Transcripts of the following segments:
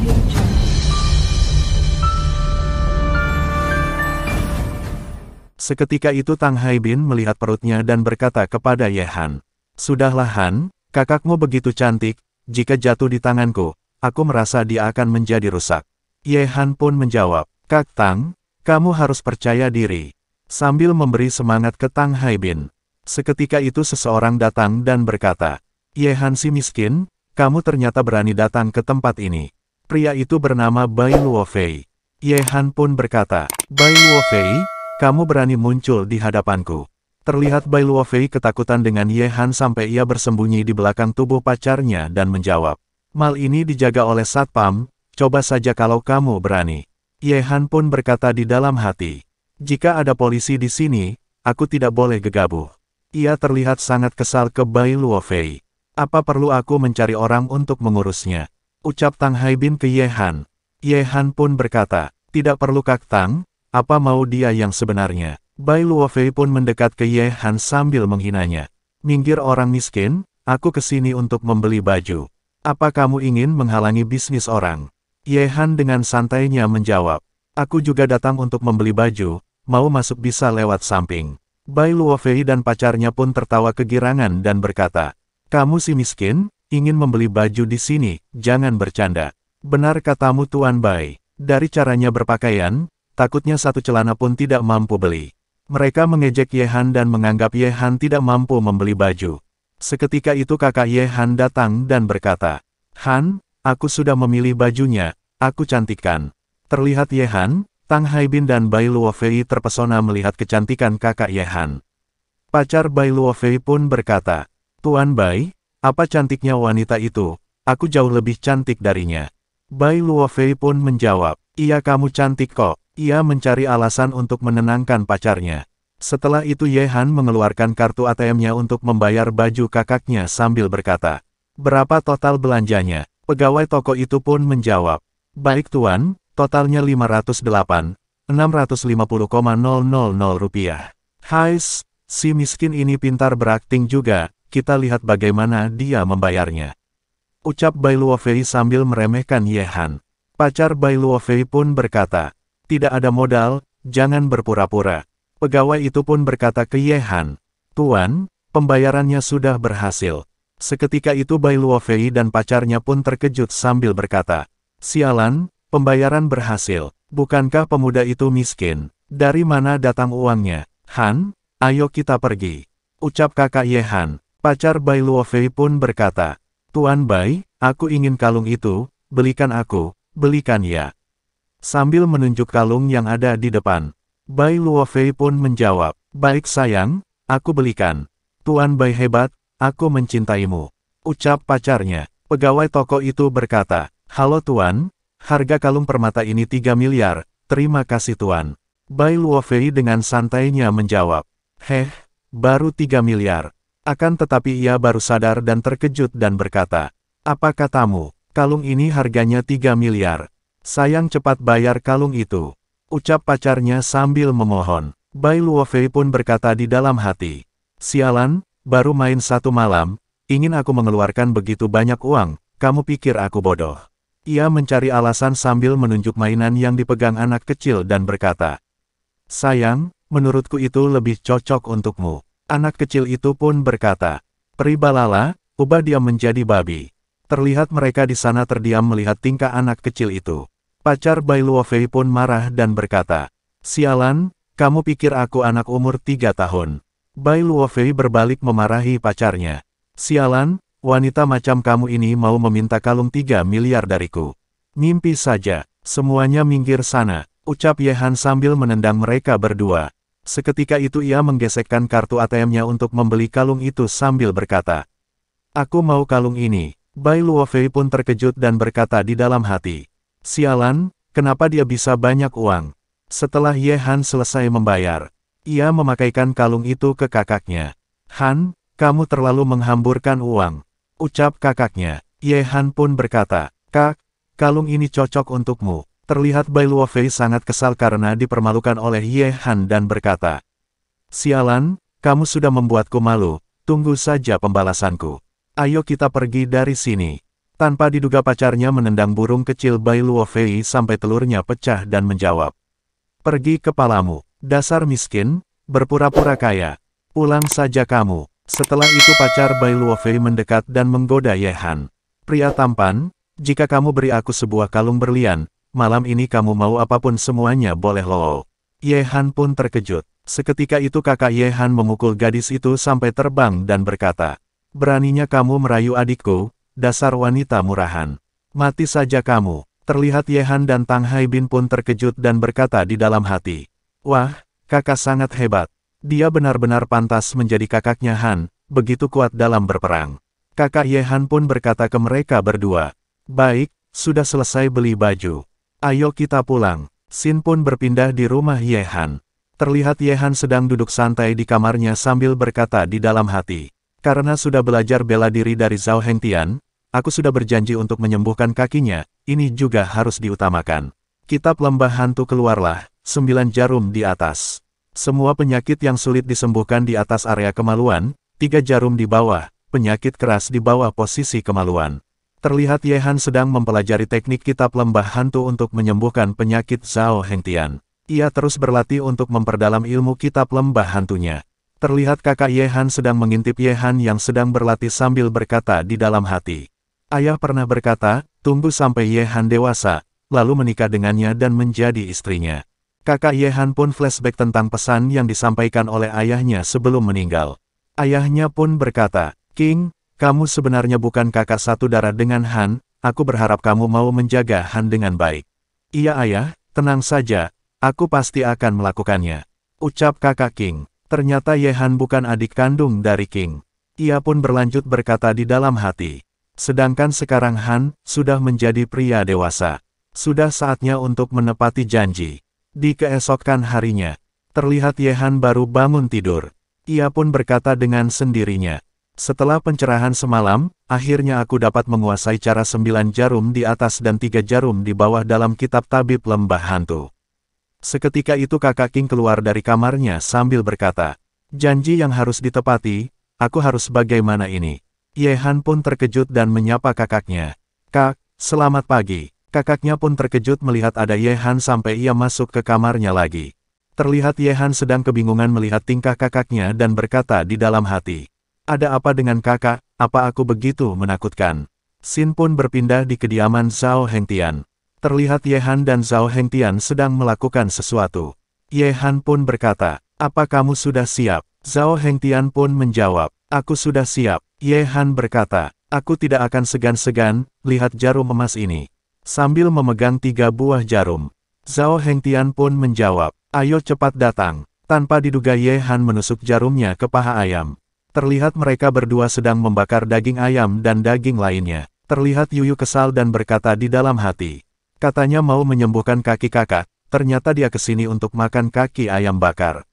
Audio Jungle. Seketika itu Tang Haibin melihat perutnya dan berkata kepada Ye Han, "Sudahlah Han, kakakmu begitu cantik, jika jatuh di tanganku, aku merasa dia akan menjadi rusak." Ye Han pun menjawab, "Kak Tang, kamu harus percaya diri." Sambil memberi semangat ke Tang Haibin. Seketika itu seseorang datang dan berkata, "Ye Han si miskin, kamu ternyata berani datang ke tempat ini." Pria itu bernama Bai Luofei. Ye Han pun berkata, "Bai Luofei, kamu berani muncul di hadapanku." Terlihat Bai Luofei ketakutan dengan Ye Han sampai ia bersembunyi di belakang tubuh pacarnya dan menjawab, "Mal ini dijaga oleh satpam, coba saja kalau kamu berani." Ye Han pun berkata di dalam hati, "Jika ada polisi di sini, aku tidak boleh gegabah." Ia terlihat sangat kesal ke Bai Luofei. "Apa perlu aku mencari orang untuk mengurusnya?" ucap Tang Haibin ke Ye Han. Ye Han pun berkata, "Tidak perlu Kak Tang, apa mau dia yang sebenarnya?" Bai Luofei pun mendekat ke Ye Han sambil menghinanya. "Minggir orang miskin, aku kesini untuk membeli baju. Apa kamu ingin menghalangi bisnis orang?" Ye Han dengan santainya menjawab, "Aku juga datang untuk membeli baju, mau masuk bisa lewat samping." Bai Luofei dan pacarnya pun tertawa kegirangan dan berkata, "Kamu si miskin, ingin membeli baju di sini, jangan bercanda." "Benar katamu Tuan Bai, dari caranya berpakaian, takutnya satu celana pun tidak mampu beli." Mereka mengejek Ye Han dan menganggap Ye Han tidak mampu membeli baju. Seketika itu kakak Ye Han datang dan berkata, "Han, aku sudah memilih bajunya, aku cantikkan." Terlihat Ye Han, Tang Haibin dan Bai Luofei terpesona melihat kecantikan kakak Ye Han. Pacar Bai Luofei pun berkata, "Tuan Bai, apa cantiknya wanita itu, aku jauh lebih cantik darinya." Bai Luofei pun menjawab, "Iya kamu cantik kok." Ia mencari alasan untuk menenangkan pacarnya. Setelah itu Ye Han mengeluarkan kartu ATM-nya untuk membayar baju kakaknya sambil berkata, "Berapa total belanjanya?" Pegawai toko itu pun menjawab, "Baik Tuan, totalnya 508.650,000 rupiah." "Hais, si miskin ini pintar berakting juga, kita lihat bagaimana dia membayarnya," ucap Bai Luofei sambil meremehkan Ye Han. Pacar Bai Luofei pun berkata, "Tidak ada modal, jangan berpura-pura." Pegawai itu pun berkata ke Ye Han, "Tuan, pembayarannya sudah berhasil." Seketika itu Bai Luofei dan pacarnya pun terkejut sambil berkata, "Sialan, pembayaran berhasil. Bukankah pemuda itu miskin? Dari mana datang uangnya?" "Han, ayo kita pergi," ucap kakak Ye Han. Pacar Bai Luofei pun berkata, "Tuan Bai, aku ingin kalung itu, belikan aku, belikan ya." Sambil menunjuk kalung yang ada di depan. Bai Luofei pun menjawab, "Baik sayang, aku belikan." "Tuan Bai hebat, aku mencintaimu," ucap pacarnya. Pegawai toko itu berkata, "Halo Tuan, harga kalung permata ini 3 miliar, terima kasih Tuan." Bai Luofei dengan santainya menjawab, baru 3 miliar." Akan tetapi ia baru sadar dan terkejut dan berkata, "Apa katamu, kalung ini harganya 3 miliar. Sayang cepat bayar kalung itu," ucap pacarnya sambil memohon. Bai Luofei pun berkata di dalam hati, "Sialan, baru main satu malam, ingin aku mengeluarkan begitu banyak uang, kamu pikir aku bodoh?" Ia mencari alasan sambil menunjuk mainan yang dipegang anak kecil dan berkata, "Sayang, menurutku itu lebih cocok untukmu." Anak kecil itu pun berkata, "Peribalala, ubah dia menjadi babi." Terlihat mereka di sana terdiam melihat tingkah anak kecil itu. Pacar Bai Luofei pun marah dan berkata, "Sialan, kamu pikir aku anak umur 3 tahun?" Bai Luofei berbalik memarahi pacarnya. "Sialan, wanita macam kamu ini mau meminta kalung 3 miliar dariku. Mimpi saja, semuanya minggir sana," ucap Ye Han sambil menendang mereka berdua. Seketika itu ia menggesekkan kartu ATM-nya untuk membeli kalung itu sambil berkata, "Aku mau kalung ini." Bai Luofei pun terkejut dan berkata di dalam hati, "Sialan, kenapa dia bisa banyak uang?" Setelah Ye Han selesai membayar, ia memakaikan kalung itu ke kakaknya. "Han, kamu terlalu menghamburkan uang," ucap kakaknya. Ye Han pun berkata, "Kak, kalung ini cocok untukmu." Terlihat Bai Luofei sangat kesal karena dipermalukan oleh Ye Han dan berkata, "Sialan, kamu sudah membuatku malu, tunggu saja pembalasanku. Ayo kita pergi dari sini." Tanpa diduga pacarnya menendang burung kecil Bai Luofei sampai telurnya pecah dan menjawab. Pergi kepalamu, dasar miskin, berpura-pura kaya. Pulang saja kamu. Setelah itu pacar Bai Luofei mendekat dan menggoda Ye Han. Pria tampan, jika kamu beri aku sebuah kalung berlian, malam ini kamu mau apapun semuanya boleh loh. Ye Han pun terkejut. Seketika itu kakak Ye Han memukul gadis itu sampai terbang dan berkata, beraninya kamu merayu adikku, dasar wanita murahan. Mati saja kamu. Terlihat Ye Han dan Tang Haibin pun terkejut dan berkata di dalam hati. Wah, kakak sangat hebat. Dia benar-benar pantas menjadi kakaknya Han, begitu kuat dalam berperang. Kakak Ye Han pun berkata ke mereka berdua. Baik, sudah selesai beli baju. Ayo kita pulang. Sin pun berpindah di rumah Ye Han. Terlihat Ye Han sedang duduk santai di kamarnya sambil berkata di dalam hati. Karena sudah belajar bela diri dari Zhao Hengtian, aku sudah berjanji untuk menyembuhkan kakinya, ini juga harus diutamakan. Kitab lembah hantu keluarlah, 9 jarum di atas. Semua penyakit yang sulit disembuhkan di atas area kemaluan, 3 jarum di bawah, penyakit keras di bawah posisi kemaluan. Terlihat Ye Han sedang mempelajari teknik kitab lembah hantu untuk menyembuhkan penyakit Zhao Hengtian. Ia terus berlatih untuk memperdalam ilmu kitab lembah hantunya. Terlihat kakak Ye Han sedang mengintip Ye Han yang sedang berlatih sambil berkata di dalam hati. Ayah pernah berkata, tunggu sampai Ye Han dewasa, lalu menikah dengannya dan menjadi istrinya. Kakak Ye Han pun flashback tentang pesan yang disampaikan oleh ayahnya sebelum meninggal. Ayahnya pun berkata, King, kamu sebenarnya bukan kakak satu darah dengan Han, aku berharap kamu mau menjaga Han dengan baik. Iya ayah, tenang saja, aku pasti akan melakukannya. Ucap kakak King. Ternyata Ye Han bukan adik kandung dari King. Ia pun berlanjut berkata di dalam hati. Sedangkan sekarang Han sudah menjadi pria dewasa. Sudah saatnya untuk menepati janji. Di keesokan harinya, terlihat Ye Han baru bangun tidur. Ia pun berkata dengan sendirinya. Setelah pencerahan semalam, akhirnya aku dapat menguasai cara 9 jarum di atas dan 3 jarum di bawah dalam kitab tabib lembah hantu. Seketika itu kakak King keluar dari kamarnya sambil berkata, janji yang harus ditepati, aku harus bagaimana ini? Ye Han pun terkejut dan menyapa kakaknya. Kak, selamat pagi. Kakaknya pun terkejut melihat ada Ye Han sampai ia masuk ke kamarnya lagi. Terlihat Ye Han sedang kebingungan melihat tingkah kakaknya dan berkata di dalam hati. Ada apa dengan kakak, apa aku begitu menakutkan? Sin pun berpindah di kediaman Zhao Hengtian. Terlihat Ye Han dan Zhao Hengtian sedang melakukan sesuatu. Ye Han pun berkata, apa kamu sudah siap? Zhao Hengtian pun menjawab, aku sudah siap. Ye Han berkata, aku tidak akan segan-segan, lihat jarum emas ini. Sambil memegang 3 buah jarum. Zhao Hengtian pun menjawab, ayo cepat datang. Tanpa diduga Ye Han menusuk jarumnya ke paha ayam. Terlihat mereka berdua sedang membakar daging ayam dan daging lainnya. Terlihat Yuyu kesal dan berkata di dalam hati. Katanya mau menyembuhkan kaki kakak, ternyata dia kesini untuk makan kaki ayam bakar.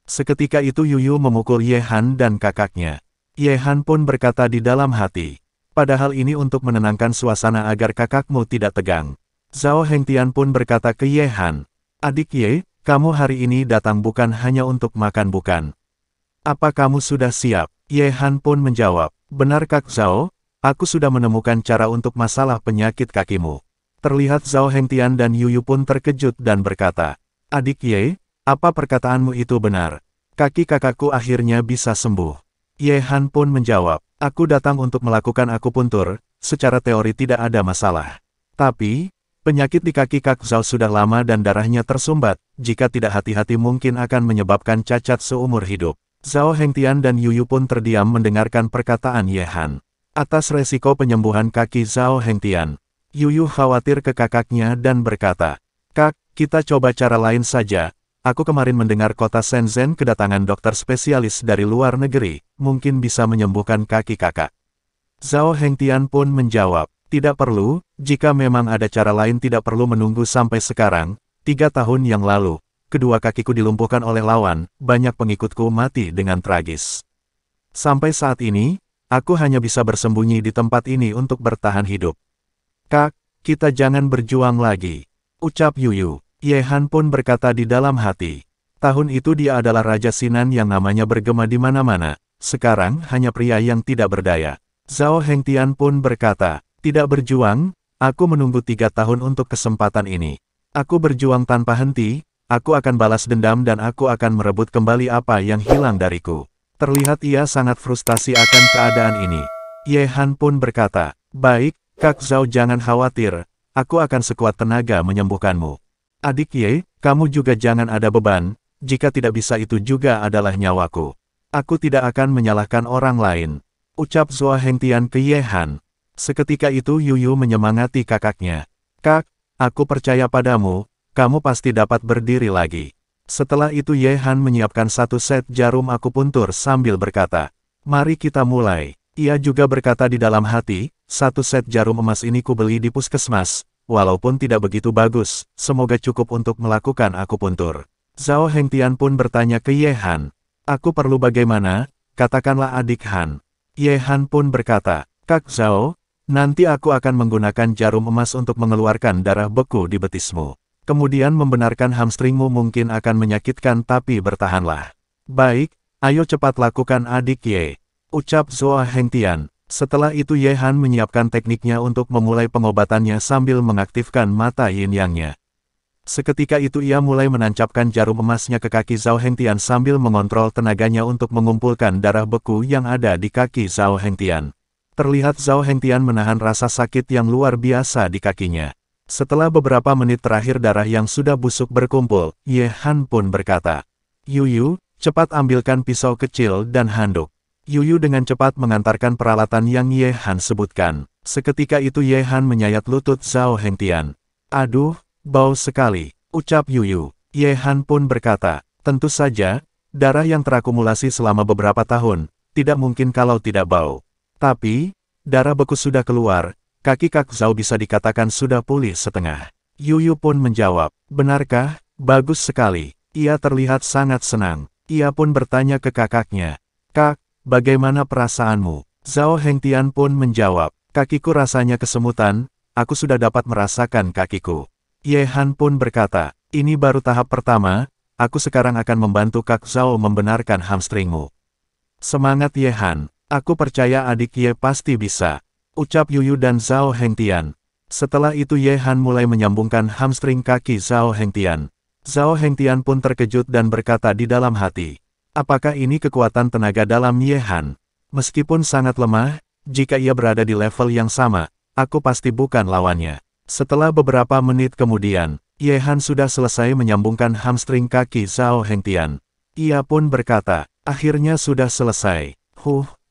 Seketika itu Yuyu memukul Ye Han dan kakaknya. Ye Han pun berkata di dalam hati. Padahal ini untuk menenangkan suasana agar kakakmu tidak tegang. Zhao Hengtian pun berkata ke Ye Han. Adik Ye, kamu hari ini datang bukan hanya untuk makan bukan? Apa kamu sudah siap? Ye Han pun menjawab, benar Kak Zhao, aku sudah menemukan cara untuk masalah penyakit kakimu. Terlihat Zhao Hengtian dan Yuyu pun terkejut dan berkata, adik Ye, apa perkataanmu itu benar? Kaki kakakku akhirnya bisa sembuh. Ye Han pun menjawab, aku datang untuk melakukan akupuntur, secara teori tidak ada masalah. Tapi, penyakit di kaki Kak Zhao sudah lama dan darahnya tersumbat, jika tidak hati-hati mungkin akan menyebabkan cacat seumur hidup. Zhao Hengtian dan Yuyu pun terdiam mendengarkan perkataan Ye Han. Atas resiko penyembuhan kaki Zhao Hengtian, Yuyu khawatir ke kakaknya dan berkata, Kak, kita coba cara lain saja. Aku kemarin mendengar kota Shenzhen kedatangan dokter spesialis dari luar negeri, mungkin bisa menyembuhkan kaki kakak. Zhao Hengtian pun menjawab, tidak perlu, jika memang ada cara lain tidak perlu menunggu sampai sekarang, 3 tahun yang lalu. Kedua kakiku dilumpuhkan oleh lawan, banyak pengikutku mati dengan tragis. Sampai saat ini, aku hanya bisa bersembunyi di tempat ini untuk bertahan hidup. Kak, kita jangan berjuang lagi. Ucap Yuyu. Ye Han pun berkata di dalam hati. Tahun itu dia adalah Raja Sinan yang namanya bergema di mana-mana. Sekarang hanya pria yang tidak berdaya. Zhao Hengtian pun berkata, Tidak berjuang, aku menunggu 3 tahun untuk kesempatan ini. Aku berjuang tanpa henti, aku akan balas dendam dan aku akan merebut kembali apa yang hilang dariku. Terlihat ia sangat frustasi akan keadaan ini. Ye Han pun berkata, baik, Kak Zhao jangan khawatir, aku akan sekuat tenaga menyembuhkanmu. Adik Ye, kamu juga jangan ada beban, jika tidak bisa itu juga adalah nyawaku. Aku tidak akan menyalahkan orang lain. Ucap Zhao Hengtian ke Ye Han. Seketika itu Yuyu menyemangati kakaknya. Kak, aku percaya padamu, kamu pasti dapat berdiri lagi. Setelah itu Ye Han menyiapkan 1 set jarum akupuntur sambil berkata, mari kita mulai. Ia juga berkata di dalam hati, 1 set jarum emas ini kubeli di puskesmas, walaupun tidak begitu bagus, semoga cukup untuk melakukan akupuntur. Zhao Hengtian pun bertanya ke Ye Han, aku perlu bagaimana? Katakanlah adik Han. Ye Han pun berkata, Kak Zhao, nanti aku akan menggunakan jarum emas untuk mengeluarkan darah beku di betismu. Kemudian membenarkan hamstringmu mungkin akan menyakitkan tapi bertahanlah. Baik, ayo cepat lakukan adik Ye. Ucap Zhao Hengtian. Setelah itu Ye Han menyiapkan tekniknya untuk memulai pengobatannya sambil mengaktifkan mata yin-yangnya. Seketika itu ia mulai menancapkan jarum emasnya ke kaki Zhao Hengtian sambil mengontrol tenaganya untuk mengumpulkan darah beku yang ada di kaki Zhao Hengtian. Terlihat Zhao Hengtian menahan rasa sakit yang luar biasa di kakinya. Setelah beberapa menit terakhir darah yang sudah busuk berkumpul, Ye Han pun berkata, Yuyu, cepat ambilkan pisau kecil dan handuk. Yuyu dengan cepat mengantarkan peralatan yang Ye Han sebutkan. Seketika itu Ye Han menyayat lutut Zhao Hengtian. Aduh, bau sekali, ucap Yuyu. Ye Han pun berkata, tentu saja, darah yang terakumulasi selama beberapa tahun, tidak mungkin kalau tidak bau. Tapi, darah beku sudah keluar, kaki Kak Zhao bisa dikatakan sudah pulih setengah. Yuyu pun menjawab, benarkah? Bagus sekali. Ia terlihat sangat senang. Ia pun bertanya ke kakaknya, Kak, bagaimana perasaanmu? Zhao Hengtian pun menjawab, kakiku rasanya kesemutan, aku sudah dapat merasakan kakiku. Ye Han pun berkata, ini baru tahap pertama, aku sekarang akan membantu Kak Zhao membenarkan hamstringmu. Semangat Ye Han. Aku percaya adik Ye pasti bisa. Ucap Yuyu dan Zhao Hengtian. Setelah itu Ye Han mulai menyambungkan hamstring kaki Zhao Hengtian. Zhao Hengtian pun terkejut dan berkata di dalam hati. Apakah ini kekuatan tenaga dalam Ye Han? Meskipun sangat lemah, jika ia berada di level yang sama, aku pasti bukan lawannya. Setelah beberapa menit kemudian, Ye Han sudah selesai menyambungkan hamstring kaki Zhao Hengtian. Ia pun berkata, akhirnya sudah selesai.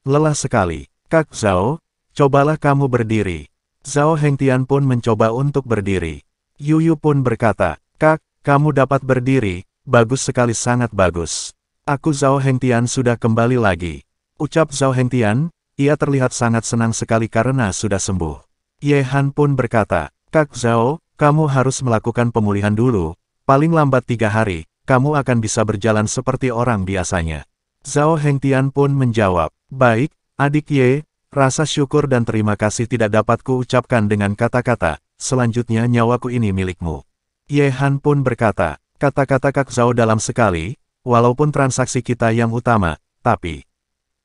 Lelah sekali. Kak Zhao, cobalah kamu berdiri. Zhao Hengtian pun mencoba untuk berdiri. Yuyu pun berkata, Kak, kamu dapat berdiri, bagus sekali sangat bagus. Aku Zhao Hengtian sudah kembali lagi. Ucap Zhao Hengtian, ia terlihat sangat senang sekali karena sudah sembuh. Ye Han pun berkata, Kak Zhao, kamu harus melakukan pemulihan dulu, paling lambat 3 hari, kamu akan bisa berjalan seperti orang biasanya. Zhao Hengtian pun menjawab, baik, adik Ye, rasa syukur dan terima kasih tidak dapat kuucapkan dengan kata-kata, selanjutnya nyawaku ini milikmu. Ye Han pun berkata, kata-kata Kak Zhao dalam sekali, walaupun transaksi kita yang utama, tapi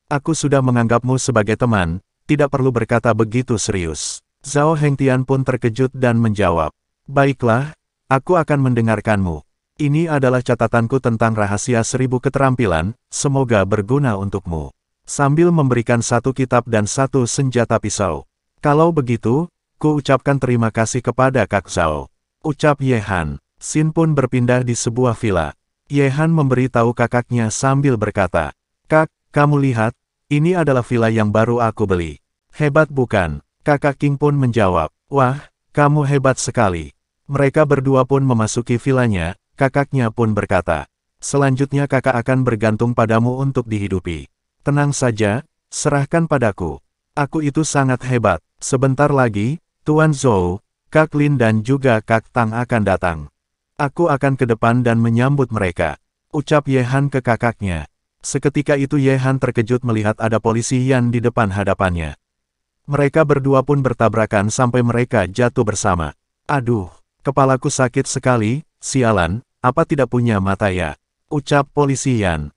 aku sudah menganggapmu sebagai teman, tidak perlu berkata begitu serius. Zhao Hengtian pun terkejut dan menjawab, baiklah, aku akan mendengarkanmu. Ini adalah catatanku tentang rahasia 1000 keterampilan, semoga berguna untukmu. Sambil memberikan 1 kitab dan 1 senjata pisau. Kalau begitu, ku ucapkan terima kasih kepada Kak Zhao. Ucap Ye Han. Xin pun berpindah di sebuah villa. Ye Han memberi tahu kakaknya sambil berkata, Kak, kamu lihat, ini adalah villa yang baru aku beli. Hebat bukan? Kakak King pun menjawab, wah, kamu hebat sekali. Mereka berdua pun memasuki villanya. Kakaknya pun berkata, selanjutnya kakak akan bergantung padamu untuk dihidupi. Tenang saja, serahkan padaku. Aku itu sangat hebat. Sebentar lagi, Tuan Zhou, Kak Lin dan juga Kak Tang akan datang. Aku akan ke depan dan menyambut mereka. Ucap Ye Han ke kakaknya. Seketika itu Ye Han terkejut melihat ada polisi Yan di depan hadapannya. Mereka berdua pun bertabrakan sampai mereka jatuh bersama. Aduh, kepalaku sakit sekali, sialan. Apa tidak punya mata ya? Ucap polisi Yan.